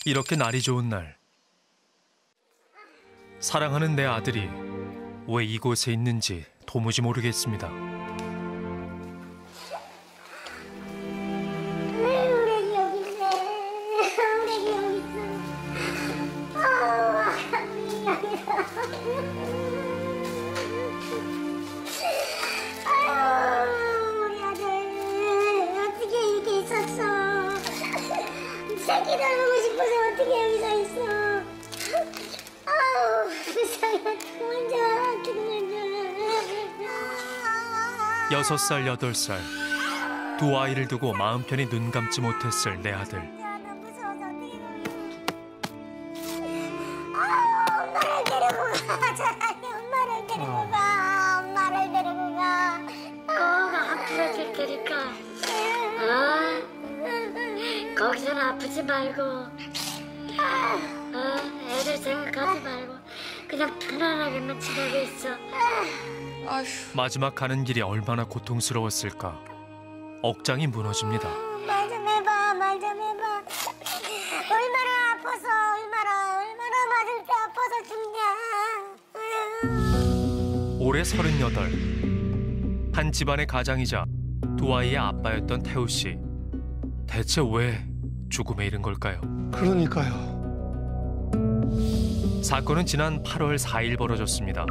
이렇게 날이 좋은 날, 사랑하는 내 아들이 왜 이곳에 있는지 도무지 모르겠습니다. 새끼 닮고 싶어서 어떻게 여기서 있어? 아우, 불쌍해. 그만 자, 그만 자. 6살, 8살. 두 아이를 두고 마음 편히 눈 감지 못했을 내 아들. 엄마를 데리고 가. 차라리 엄마를 데리고 가. 엄마를 데리고 가. 꼭 아프러질 테니까. 거기서는 아프지 말고, 애들 생각하지 말고 그냥 편안하게만 지내고 있어. 마지막 가는 길이 얼마나 고통스러웠을까. 억장이 무너집니다. 말 좀 해봐, 말 좀 해봐. 얼마나 아파서, 얼마나 맞을 때 아파서 죽냐. 올해 38. 한 집안의 가장이자 두 아이의 아빠였던 태우 씨. 대체 왜 죽음에 이른 걸까요? 그러니까요. 사건은 지난 8월 4일 벌어졌습니다.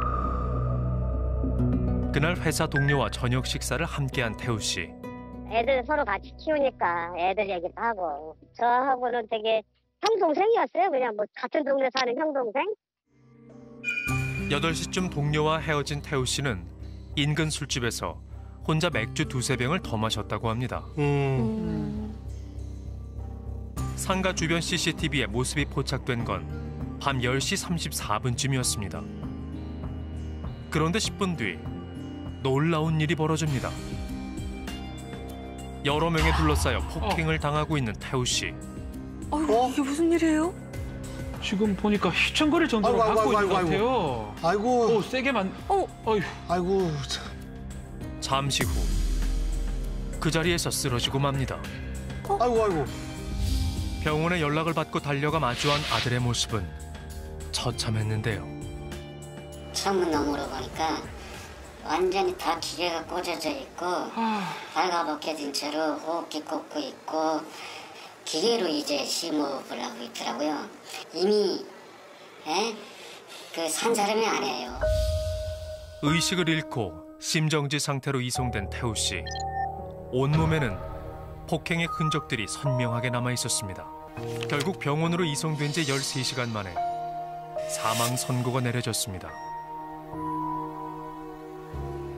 그날 회사 동료와 저녁 식사를 함께한 태우 씨. 애들 서로 같이 키우니까 애들 얘기도 하고, 저하고는 되게 형 동생이었어요. 그냥 뭐 같은 동네 사는 형 동생. 8시쯤 동료와 헤어진 태우 씨는 인근 술집에서 혼자 맥주 2~3병을 더 마셨다고 합니다. 상가 주변 CCTV에 모습이 포착된 건 밤 10시 34분쯤이었습니다. 그런데 10분 뒤 놀라운 일이 벌어집니다. 여러 명에 둘러싸여 폭행을 당하고 있는 태우 씨. 이게 무슨 일이에요? 지금 보니까 휘청거릴 정도로 맞고 있는 것 같아요. 아이고. 세게만. 아이고. 잠시 후 그 자리에서 쓰러지고 맙니다. 아이고. 병원에 연락을 받고 달려가 마주한 아들의 모습은 처참했는데요. 창문 너머로 보니까 완전히 다 기계가 꽂아져 있고, 발가벗겨진 채로 호흡기 꽂고 있고, 기계로 이제 심호흡을 하고 있더라고요. 이미 산 사람이 아니에요. 의식을 잃고 심정지 상태로 이송된 태우 씨. 온몸에는 폭행의 흔적들이 선명하게 남아 있었습니다. 결국 병원으로 이송된 지 13시간 만에 사망 선고가 내려졌습니다.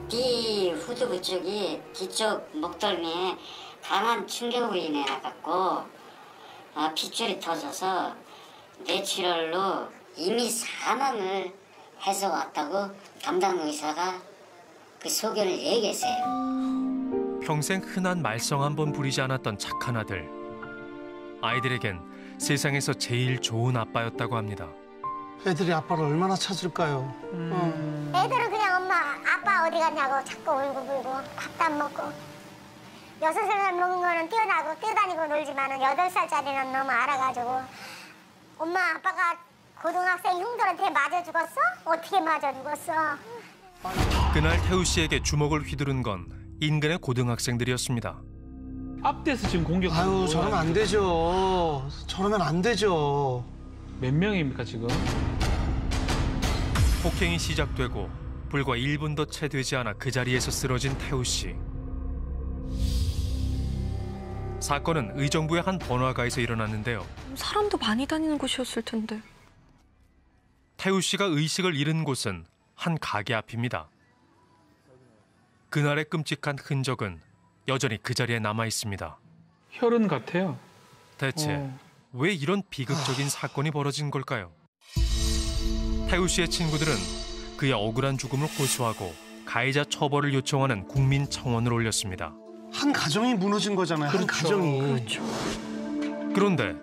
뒤 후두부 쪽이 뒤쪽 목덜미에 강한 충격으로 인해 갖고 핏줄이 터져서 뇌출혈로 이미 사망을 해서 왔다고 담당 의사가 그 소견을 얘기했어요. 평생 흔한 말썽 한 번 부리지 않았던 착한 아들. 아이들에겐 세상에서 제일 좋은 아빠였다고 합니다. 애들이 아빠를 얼마나 찾을까요? 애들은 그냥 엄마, 아빠 어디 갔냐고 자꾸 울고 밥도 안 먹고. 6살 먹은 거는 뛰어다니고 놀지만은 8살짜리는 너무 알아가지고. 엄마, 아빠가 고등학생 형들한테 맞아 죽었어? 어떻게 맞아 죽었어? 그날 태우 씨에게 주먹을 휘두른 건 인근의 고등학생들이었습니다. 앞대서 지금 공격하고. 아유, 저러면 안 되죠. 저러면 안 되죠. 몇 명입니까 지금? 폭행이 시작되고 불과 1분도 채 되지 않아 그 자리에서 쓰러진 태우 씨. 사건은 의정부의 한 번화가에서 일어났는데요. 사람도 많이 다니는 곳이었을 텐데. 태우 씨가 의식을 잃은 곳은 한 가게 앞입니다. 그날의 끔찍한 흔적은 여전히 그 자리에 남아 있습니다. 혈흔 같아요. 대체 왜 이런 비극적인 사건이 벌어진 걸까요? 태우 씨의 친구들은 그의 억울한 죽음을 호소하고 가해자 처벌을 요청하는 국민청원을 올렸습니다. 한 가정이 무너진 거잖아요. 한 가정이. 그렇죠. 그런데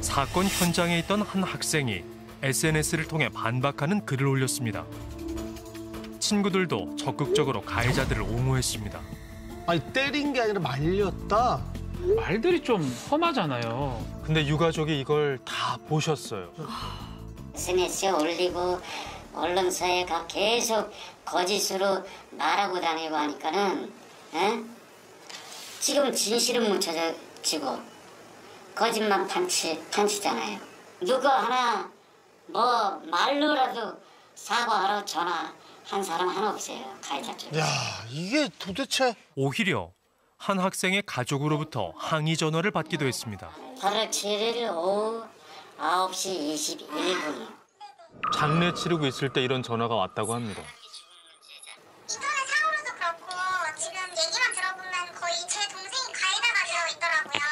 사건 현장에 있던 한 학생이 SNS를 통해 반박하는 글을 올렸습니다. 친구들도 적극적으로 가해자들을 옹호했습니다. 아니, 때린 게 아니라 말렸다. 말들이 좀 험하잖아요. 근데 유가족이 이걸 다 보셨어요. SNS에 올리고 언론사에 계속 거짓으로 말하고 다니고 하니까는 지금 진실은 묻혀지고 거짓만 판치잖아요. 누가 하나 뭐 말로라도 사과하러 전화한 사람 하나 없어요. 가해자 쪽에서. 야, 이게 도대체 오히려 한 학생의 가족으로부터 항의 전화를 받기도 했습니다. 8월 7일 오후 9시 21분. 장례 치르고 있을 때 이런 전화가 왔다고 합니다. 인터넷 상으로도 그렇고 지금 얘기만 들어보면 거의 제 동생이 가해자가 되어 있더라고요.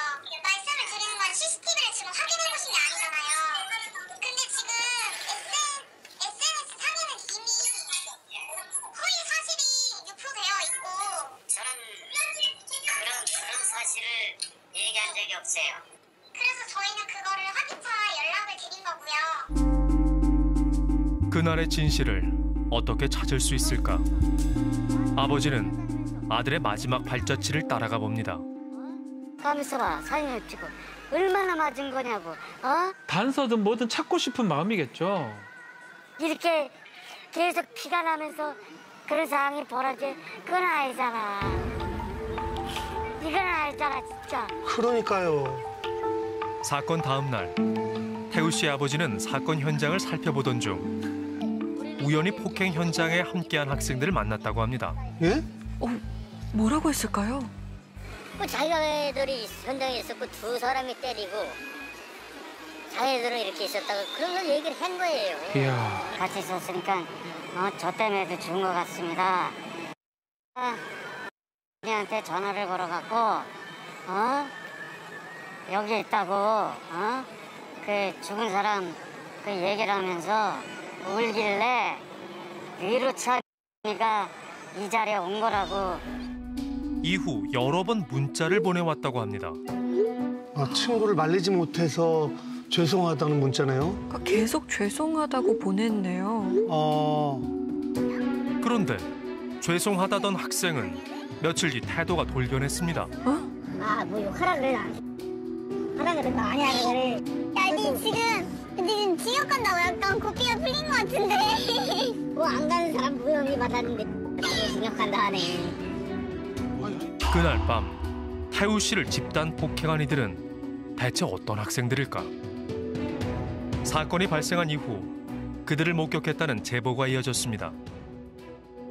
말씀을 드리는 건 CCTV를 지금 확인해보신 게 아니잖아요. 근데 지금 SNS 상에는 이미 허위 사실이 유포되어 있고 저는 그런 사실을 얘기한 적이 없어요. 그래서 저희는 그거를 확인차 연락을 드린 거고요. 그날의 진실을 어떻게 찾을 수 있을까? 아버지는 아들의 마지막 발자취를 따라가 봅니다. 가면서 봐, 사진을 찍고 얼마나 맞은 거냐고. 단서든 뭐든 찾고 싶은 마음이겠죠. 이렇게 계속 피가 나면서 그런 상황이 벌어질 그건 아니잖아. 이건 아니잖아 진짜. 그러니까요. 사건 다음 날 태우 씨의 아버지는 사건 현장을 살펴보던 중 우연히 폭행 현장에 함께한 학생들을 만났다고 합니다. 예? 뭐라고 했을까요? 자기들이 현장에 있었고 두 사람이 때리고 자기들은 이렇게 있었다고 그런 걸 얘기를 한 거예요. 이야. 같이 있었으니까 저 때문에도 죽은 것 같습니다. 우리한테 전화를 걸어갖고 여기 있다고 그 죽은 사람 그 얘기를 하면서 울길래 위로차가 이 자리에 온 거라고. 이후 여러 번 문자를 보내왔다고 합니다. 아, 친구를 말리지 못해서 죄송하다는 문자네요. 그러니까 계속 죄송하다고 보냈네요. 그런데 죄송하다던 학생은 며칠 뒤 태도가 돌변했습니다. 뭐 욕하라 그래. 하라 그래. 아니야 그래. 야, 니 지금 징역 간다고 약간 고삐가 풀린 것 같은데. 뭐 안 가는 사람 무혐의 받았는데 나도 징역 간다 하네. 그날 밤 태우 씨를 집단 폭행한 이들은 대체 어떤 학생들일까? 사건이 발생한 이후 그들을 목격했다는 제보가 이어졌습니다.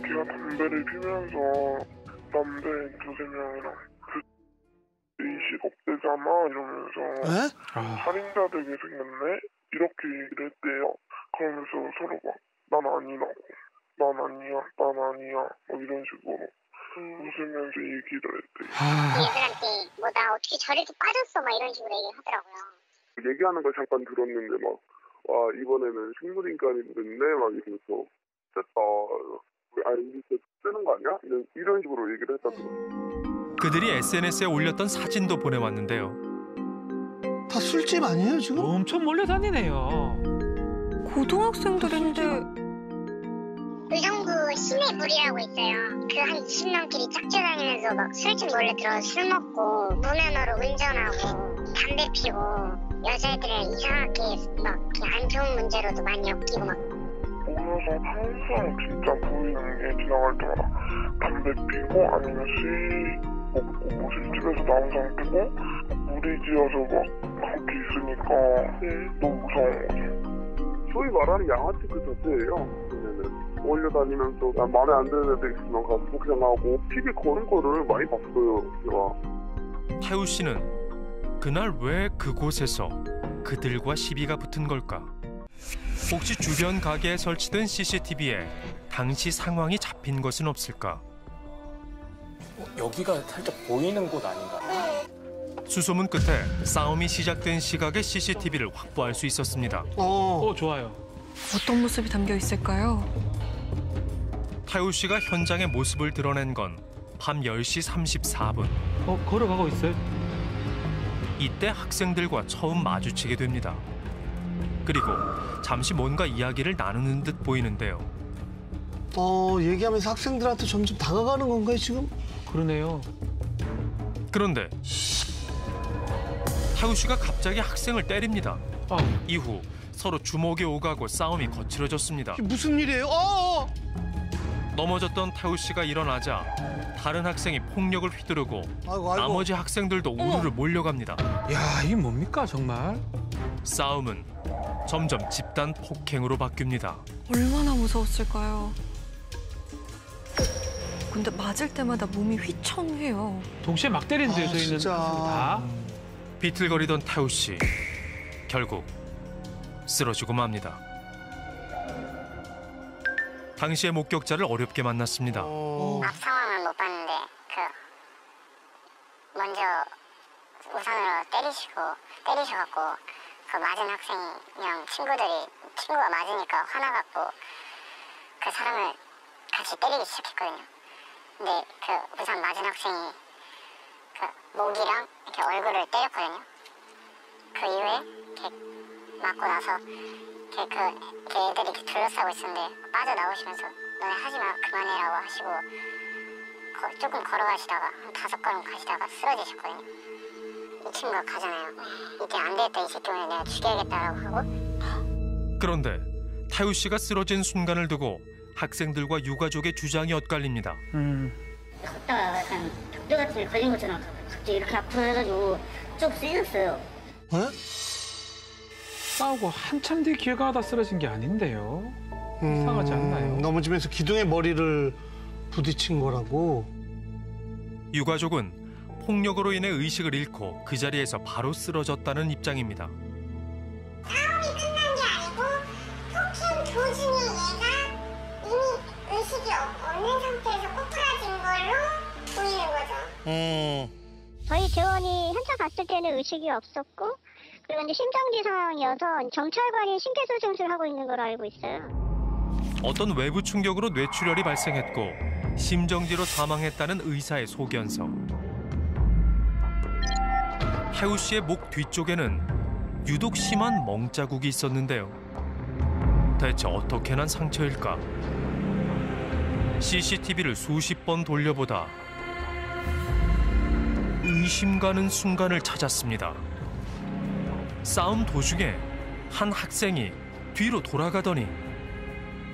걔가 담배를 피면서 남자 두세 명이랑 의식 없대잖아 이러면서 에? 살인자 되게 생겼네? 이렇게 얘기를 했대요. 그러면서 서로 막 난 아니라고 난 아니야 뭐 이런 식으로 웃으면서 얘기를 했대요. 얘들한테 뭐 나 어떻게 저렇게 빠졌어 막 이런 식으로 얘기를 하더라고요. 얘기하는 걸 잠깐 들었는데 막 와 이번에는 식물인간이 됐네 막 이러면서 됐다 이제 쓰는 거 아니야? 이런 식으로 얘기를 했다고. 그들이 SNS에 올렸던 사진도 보내왔는데요. 다 술집 아니에요, 지금? 엄청 몰려다니네요. 고등학생들인데 의정부 시내물이라고 있어요. 그 한 20명끼리 짝져 다니면서 막 술집 몰래 들어서 술 먹고 무면허로 운전하고 담배 피고 여자애들이랑 이상하게 막 안 좋은 문제로도 많이 엮이고 막. 보면서 항상 진짜 보이는 게 지나갈 때마다 담배 피고 아니면 술 먹고 뭐 술집에서 나온 상태고 무리 지어서 막 그렇게 있으니까 너무 무서운 거죠. 소위 말하는 양아치 그 자체예요. 그러면은 올려다니면서 난 마음에 안 드는 애들 있으면 가서 폭행하고 TV 거는 거를 많이 봤어요. 제가. 태우 씨는 그날 왜 그곳에서 그들과 시비가 붙은 걸까? 혹시 주변 가게에 설치된 CCTV에 당시 상황이 잡힌 것은 없을까? 여기가 살짝 보이는 곳 아닌가? 수소문 끝에 싸움이 시작된 시각의 CCTV를 확보할 수 있었습니다. 좋아요. 어떤 모습이 담겨 있을까요? 태우 씨가 현장의 모습을 드러낸 건 밤 10시 34분. 걸어가고 있어요? 이때 학생들과 처음 마주치게 됩니다. 그리고 잠시 뭔가 이야기를 나누는 듯 보이는데요. 얘기하면서 학생들한테 점점 다가가는 건가요, 지금? 그러네요. 그런데 태우 씨가 갑자기 학생을 때립니다. 어. 이후 서로 주먹이 오가고 싸움이 거칠어졌습니다. 이게 무슨 일이에요? 넘어졌던 태우 씨가 일어나자 다른 학생이 폭력을 휘두르고 아이고. 나머지 학생들도 우르르 몰려갑니다. 야, 이게 뭡니까 정말? 싸움은 점점 집단 폭행으로 바뀝니다. 얼마나 무서웠을까요? 근데 맞을 때마다 몸이 휘청해요. 동시에 막 때리는데요, 저희는 진짜. 다. 비틀거리던 태우 씨 결국 쓰러지고 맙니다. 당시의 목격자를 어렵게 만났습니다. 앞 상황은 못 봤는데 먼저 우산으로 때리셔갖고 그 맞은 학생이랑 친구가 맞으니까 화나갖고 그 사람을 같이 때리기 시작했거든요. 근데 그 우산 맞은 학생이 그 목이랑 이렇게 얼굴을 때렸거든요. 그 이후에 이렇게 맞고 나서 그 애들이 이렇게 둘러싸고 있었는데 빠져나오시면서 너네 하지마 그만해라고 하시고 조금 걸어가시다가 한 5걸음 가시다가 쓰러지셨거든요. 이 친구가 가잖아요. 이제 안 되겠다 이 새끼 오늘 내가 죽여야겠다라고 하고. 그런데 태우 씨가 쓰러진 순간을 두고 학생들과 유가족의 주장이 엇갈립니다. 걷다가 약간 벽돌 같은 게 걸린 것처럼 갑자기 이렇게 앞으로 해가지고 쭉 쓰였어요. 싸우고 한참 뒤에 길 가다 쓰러진 게 아닌데요. 이상하지 않나요? 넘어지면서 기둥에 머리를 부딪힌 거라고. 유가족은 폭력으로 인해 의식을 잃고 그 자리에서 바로 쓰러졌다는 입장입니다. 싸움이 끝난 게 아니고 폭행 도중에 얘가 이미 의식이 없는 상태에서 꼬꾸라진 걸로 보이는 거죠. 저희 대원이 현장 갔을 때는 의식이 없었고 그리고 이제 심정지 상황이어서 경찰관이 심폐소생술을 하고 있는 걸로 알고 있어요. 어떤 외부 충격으로 뇌출혈이 발생했고 심정지로 사망했다는 의사의 소견서. 태우 씨의 목 뒤쪽에는 유독 심한 멍자국이 있었는데요. 대체 어떻게 난 상처일까? CCTV를 수십 번 돌려보다 의심 가는 순간을 찾았습니다. 싸움 도중에 한 학생이 뒤로 돌아가더니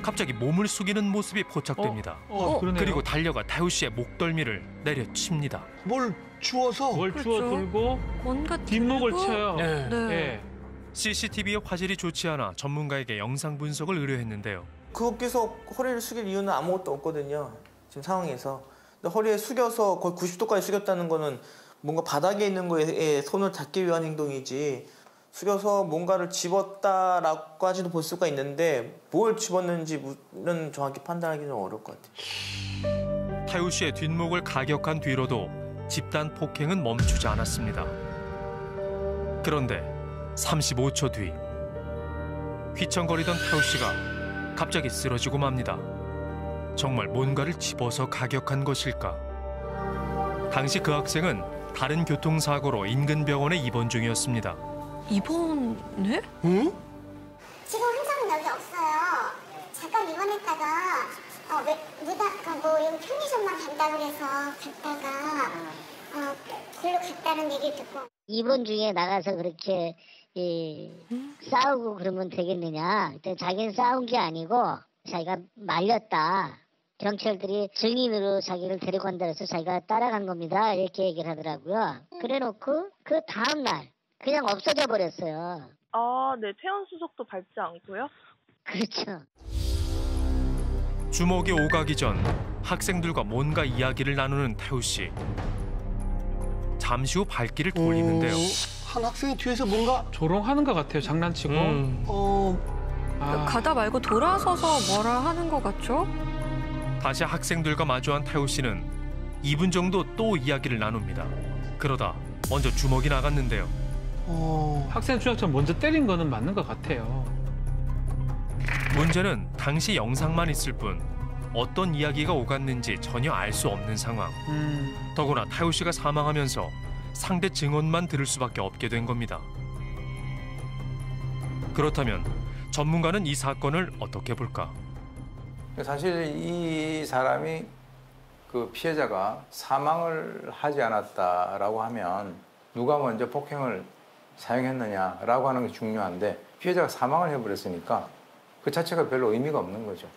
갑자기 몸을 숙이는 모습이 포착됩니다. 그러네요. 그리고 달려가 태우 씨의 목덜미를 내려칩니다. 뭘 주워서? 뭘 주워 그렇죠. 들고 뭔가 뒷목을 들고? 쳐요. 네. 예. CCTV의 화질이 좋지 않아 전문가에게 영상 분석을 의뢰했는데요. 거기서 허리를 숙일 이유는 아무것도 없거든요. 지금 상황에서. 근데 허리에 숙여서 거의 90도까지 숙였다는 거는 뭔가 바닥에 있는 거에 손을 닿기 위한 행동이지 숙여서 뭔가를 집었다라고까지도 볼 수가 있는데 뭘 집었는지는 정확히 판단하기는 어려울 것 같아요. 태우 씨의 뒷목을 가격한 뒤로도 집단 폭행은 멈추지 않았습니다. 그런데 35초 뒤 휘청거리던 태우 씨가 갑자기 쓰러지고 맙니다. 정말 뭔가를 집어서 가격한 것일까? 당시 그 학생은 다른 교통사고로 인근 병원에 입원 중이었습니다. 입원해? 응? 지금 환자는 여기 없어요. 잠깐 입원했다가 여기 편의점만 간다 그래서 갔다가 글로 갔다는 얘기를 듣고. 입원 중에 나가서 그렇게 싸우고 그러면 되겠느냐. 자기는 싸운 게 아니고 자기가 말렸다. 경찰들이 증인으로 자기를 데리고 간다 해서 자기가 따라간 겁니다. 이렇게 얘기를 하더라고요. 그래놓고 그 다음날 그냥 없어져 버렸어요. 네. 퇴원 수속도 밟지 않고요? 그렇죠. 주먹이 오가기 전 학생들과 뭔가 이야기를 나누는 태우 씨. 잠시 후 발길을 돌리는데요. 한 학생이 뒤에서 뭔가 조롱하는 것 같아요. 장난치고. 가다 말고 돌아서서 뭐라 하는 것 같죠? 다시 학생들과 마주한 태우 씨는 2분 정도 또 이야기를 나눕니다. 그러다 먼저 주먹이 나갔는데요. 학생 주장처럼 먼저 때린 거는 맞는 것 같아요. 문제는 당시 영상만 있을 뿐 어떤 이야기가 오갔는지 전혀 알 수 없는 상황. 더구나 태우 씨가 사망하면서 상대 증언만 들을 수밖에 없게 된 겁니다. 그렇다면 전문가는 이 사건을 어떻게 볼까? 사실 이 사람이 그 피해자가 사망을 하지 않았다라고 하면 누가 먼저 폭행을 사용했느냐라고 하는 게 중요한데 피해자가 사망을 해버렸으니까 그 자체가 별로 의미가 없는 거죠.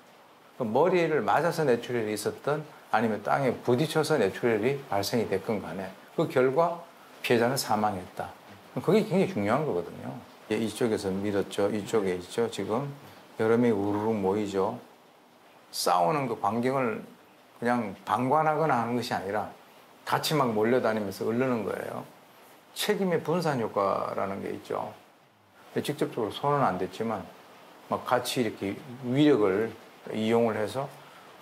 머리를 맞아서 뇌출혈이 있었던 아니면 땅에 부딪혀서 뇌출혈이 발생이 됐건 간에 그 결과 피해자는 사망했다. 그게 굉장히 중요한 거거든요. 이쪽에서 밀었죠. 이쪽에 있죠. 지금 여러 명이 우르르 모이죠. 싸우는 그 광경을 그냥 방관하거나 하는 것이 아니라 같이 막 몰려다니면서 으르는 거예요. 책임의 분산 효과라는 게 있죠. 직접적으로 손은 안 댔지만 막 같이 이렇게 위력을 이용을 해서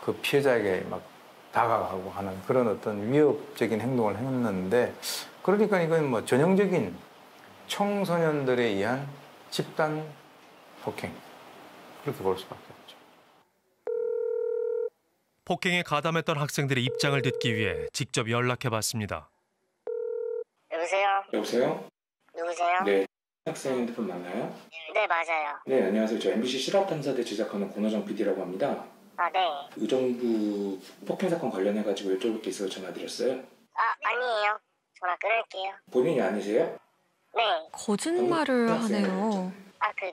그 피해자에게 막 다가가고 하는 그런 어떤 위협적인 행동을 했는데, 그러니까 이건 뭐 전형적인 청소년들에 의한 집단 폭행, 그렇게 볼 수밖에 없죠. 폭행에 가담했던 학생들의 입장을 듣기 위해 직접 연락해봤습니다. 여보세요? 여보세요? 누구세요? 네, 학생 핸드폰 맞나요? 네, 맞아요. 네, 안녕하세요. 저 MBC 실화탐사대 제작하는 권호정 PD라고 합니다. 아, 네. 의정부 폭행 사건 관련해가지고 여쭤볼 게 있어서 전화드렸어요. 아니에요. 전화 끊을게요. 본인이 아니세요? 네. 거짓말을 하네요.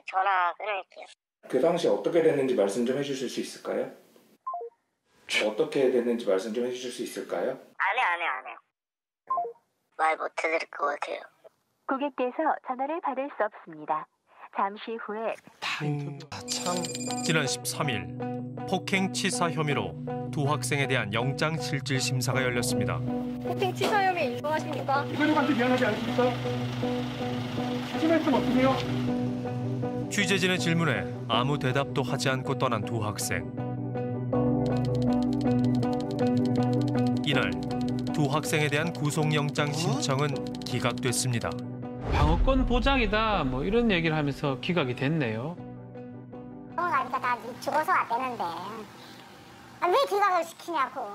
전화 끊을게요. 그 당시 어떻게 됐는지 말씀 좀 해주실 수 있을까요? 어떻게 됐는지 말씀 좀 해주실 수 있을까요? 안 해요. 말 못 해드릴 것 같아요. 고객께서 전화를 받을 수 없습니다. 잠시 후에 지난 13일 폭행 치사 혐의로 두 학생에 대한 영장실질 심사가 열렸습니다. 폭행 치사 혐의 인정하십니까? 이거님한테 미안하지 않습니까? 하실 말씀 없으세요? 취재진의 질문에 아무 대답도 하지 않고 떠난 두 학생. 이날 두 학생에 대한 구속영장 신청은 기각됐습니다. 방어권 보장이다 뭐 이런 얘기를 하면서 기각이 됐네요. 가니까 다 죽어서 왔대는데 왜 기각을 시키냐고.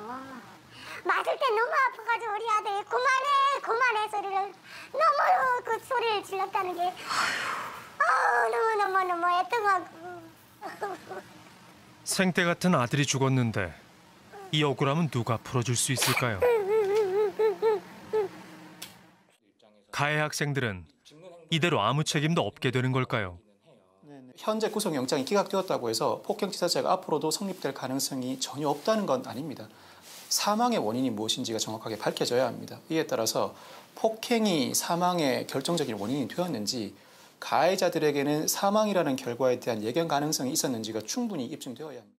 맞을 때 너무 아파가지고 우리 아들이 그만해 소리를 너무 그 소리를 질렀다는 게 너무 애통하고. 생때 같은 아들이 죽었는데 이 억울함은 누가 풀어줄 수 있을까요? 가해 학생들은 이대로 아무 책임도 없게 되는 걸까요? 현재 구속영장이 기각되었다고 해서 폭행치사죄가 앞으로도 성립될 가능성이 전혀 없다는 건 아닙니다. 사망의 원인이 무엇인지가 정확하게 밝혀져야 합니다. 이에 따라서 폭행이 사망의 결정적인 원인이 되었는지, 가해자들에게는 사망이라는 결과에 대한 예견 가능성이 있었는지가 충분히 입증되어야 합니다.